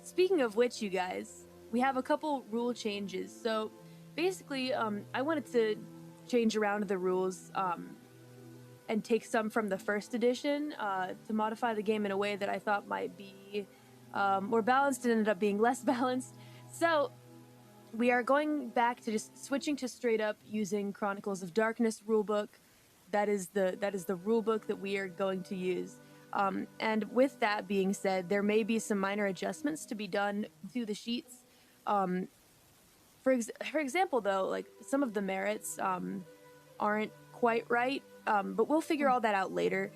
Speaking of which, you guys, we have a couple rule changes. So basically, I wanted to change around the rules and take some from the first edition to modify the game in a way that I thought might be more balanced and ended up being less balanced. So we are going back to just switching to straight up using Chronicles of Darkness rulebook. That is the rulebook that we are going to use. And with that being said, there may be some minor adjustments to be done to the sheets. For example, though, like some of the merits aren't quite right, but we'll figure all that out later.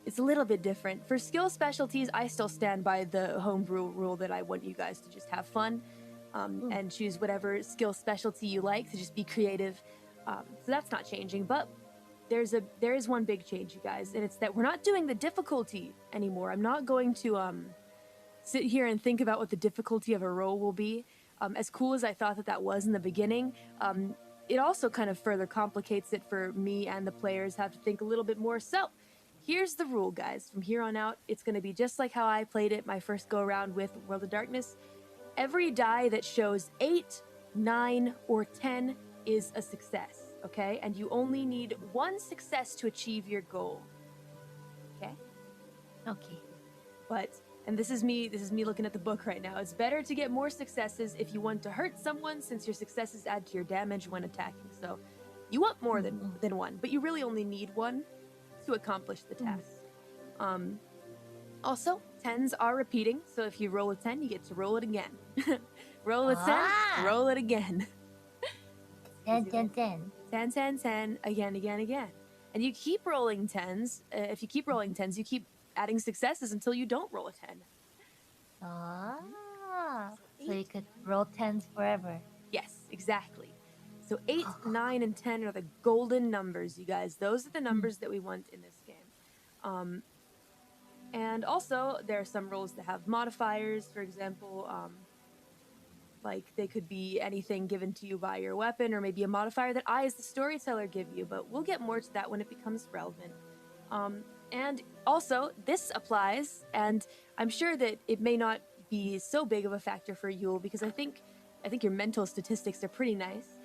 It's a little bit different. For skill specialties, I still stand by the homebrew rule that I want you guys to just have fun and choose whatever skill specialty you like, to just be creative. So that's not changing, but there is one big change, you guys, and it's that we're not doing the difficulty anymore. I'm not going to sit here and think about what the difficulty of a roll will be. As cool as I thought that was in the beginning, it also kind of further complicates it for me, and the players have to think a little bit more. So here's the rule, guys. From here on out, it's going to be just like how I played it my first go-around with World of Darkness. Every die that shows 8, 9, or 10 is a success. Okay, and you only need one success to achieve your goal. Okay? Okay. And this is me looking at the book right now. It's better to get more successes if you want to hurt someone, since your successes add to your damage when attacking. So you want more than one, but you really only need one to accomplish the task. Also, 10s are repeating, so if you roll a 10, you get to roll it again. Roll a 10, roll it again. 10, 10, 10. 10, 10, 10, again, again, again. And you keep rolling 10s. If you keep rolling 10s, you keep adding successes until you don't roll a 10. So you could roll 10s forever. Yes, exactly. So 8, 9, and 10 are the golden numbers, you guys. Those are the numbers that we want in this game. And also, there are some rules that have modifiers. For example, like they could be anything given to you by your weapon, or maybe a modifier that I as the storyteller give you, but we'll get more to that when it becomes relevant. And also, this applies, and I'm sure that it may not be so big of a factor for Yuul, because I think your mental statistics are pretty nice.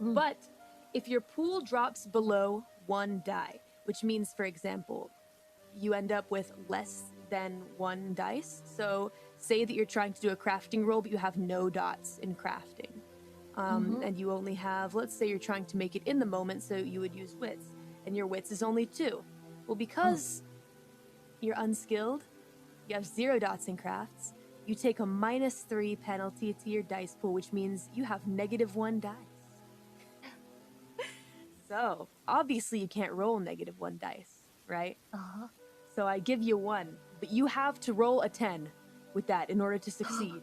But if your pool drops below 1 die, which means, for example, you end up with less than 1 dice. So say that you're trying to do a crafting roll, but you have no dots in crafting. And you only have, let's say you're trying to make it in the moment, so you would use wits, and your wits is only 2. Well, because you're unskilled, you have 0 dots in crafts, you take a -3 penalty to your dice pool, which means you have -1 dice. So obviously you can't roll -1 dice, right? So I give you 1, but you have to roll a 10 with that in order to succeed.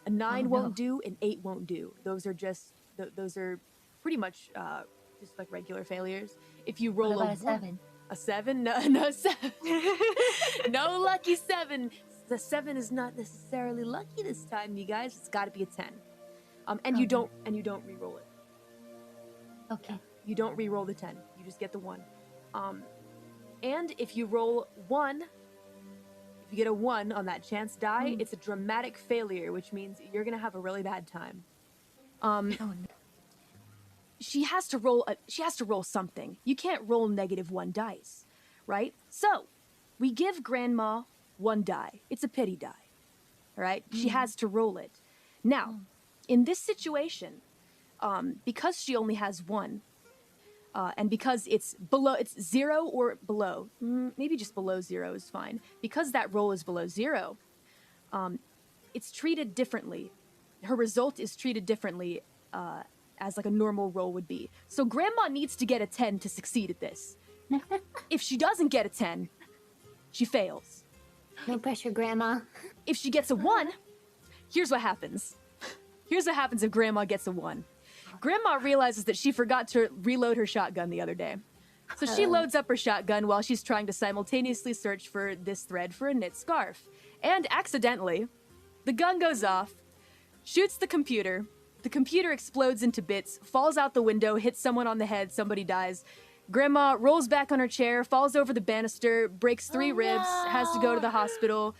A 9 won't do, an 8 won't do. Those are just, those are pretty much just like regular failures. If you roll a 7? A 7? No 7. No lucky 7. The 7 is not necessarily lucky this time, you guys. It's got to be a 10. And you don't re-roll it. Okay. You don't re-roll the 10. You just get the 1. And if you roll 1, if you get a 1 on that chance die, it's a dramatic failure, which means you're gonna have a really bad time. She has to roll something. You can't roll -1 dice, right? So we give Grandma 1 die. It's a pity die, all right? She has to roll it. Now, in this situation, because she only has 1, and because it's 0 or below, maybe just below 0 is fine. Because that roll is below 0, it's treated differently. Her result is treated differently as like a normal roll would be. So Grandma needs to get a 10 to succeed at this. If she doesn't get a 10, she fails. No pressure, Grandma. If she gets a 1, here's what happens. Here's what happens if Grandma gets a 1. Grandma realizes that she forgot to reload her shotgun the other day. So she loads up her shotgun while she's trying to simultaneously search for this thread for a knit scarf. And accidentally, the gun goes off, shoots the computer, The computer explodes into bits, falls out the window, hits someone on the head, somebody dies. Grandma rolls back on her chair, falls over the banister, breaks 3 ribs, has to go to the hospital,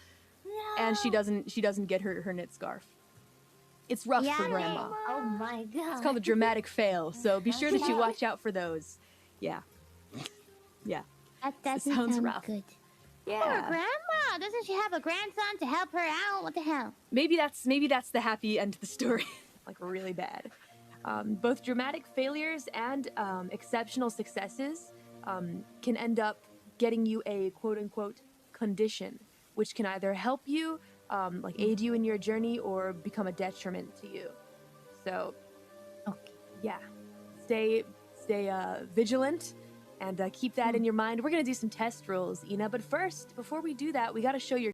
and she doesn't get her knit scarf. It's rough for Grandma. Oh my god. It's called a dramatic fail, so be sure that you watch out for those. Yeah. Yeah. That doesn't sounds sound rough. good. Yeah. Poor Grandma. Doesn't she have a grandson to help her out? What the hell? Maybe that's the happy end to the story. Like really bad. Both dramatic failures and exceptional successes can end up getting you a quote-unquote condition, which can either help you, like aid you in your journey, or become a detriment to you. So, yeah, stay vigilant and keep that in your mind. We're gonna do some test rules, Ina, but first, before we do that, we gotta show your.